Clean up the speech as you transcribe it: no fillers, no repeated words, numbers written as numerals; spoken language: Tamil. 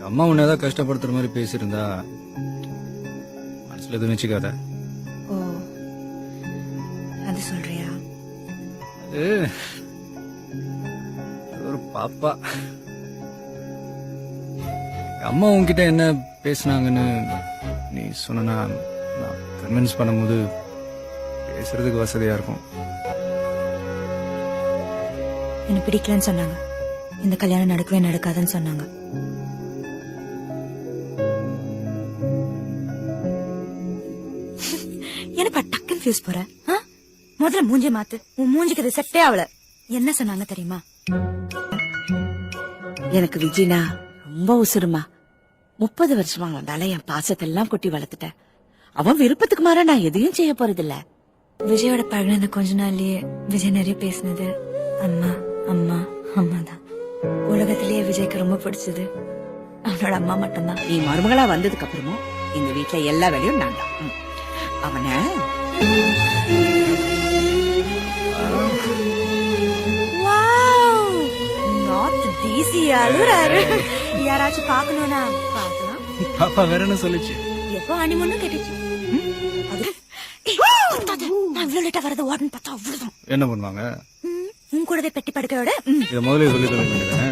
அம்மா உன்னை ஏதாவது கஷ்டப்படுத்துற மாதிரி பேசியிருந்தா மனசுல எதுவும் வச்சுக்காத. ஓ அது சொல்றியா? அது ஒரு பாப்பா. அம்மா உன்கிட்ட என்ன பேசுனாங்கன்னு நீ சொன்னா நான் கன்வின்ஸ் பண்ணும்போது பேசுறதுக்கு வசதியா இருக்கும். எனக்கு பிடிக்கலன்னு சொன்னாங்க. இந்த கல்யாணம் நடக்கவே நடக்காதுன்னு சொன்னாங்க. என்னப்பா டக்குன்னு ஃபியூஸ் போற? முதல்ல மூஞ்சி மாத்து. உன் மூஞ்சிக்கு இது செட்டே ஆகல. என்ன சொன்னாங்க தெரியுமா? எனக்கு விஜய்னா ரொம்ப உசுருமா. 30 வருஷமா வந்தால என் பாசத்தெல்லாம் கொட்டி வளர்த்துட்டேன். அவன் விருப்பத்துக்கு மாற நான் எதையும் செய்ய போறதில்ல. விஜயோட பழகின கொஞ்ச நாள்லயே விஜய் நிறைய பேசினது அம்மா அம்மா அம்மா தான். உலகத்திலேயே விஜய்க்கு ரொம்ப பிடிச்சது அவனோட அம்மா மட்டும்தான். நீ மருமகளா வந்ததுக்கு அப்புறமும் இந்த வீட்டுல எல்லா வேலையும் நான் தான். அவனை யாராச்சும் பாக்கணும்னா பாக்கலாம். பாப்பா வேற என்ன சொல்லுச்சு? எப்போ அனிமொன்னு கேட்டுச்சு. நான் இவ்வளவு லேட்டா வரது ஓடன்னு பார்த்தா அவ்வளவுதான். என்ன பண்ணுவாங்க? உன் கூடவே பெட்டி படுக்கையோட இதை முதல்ல சொல்லி சொல்ல வேண்டியதானே?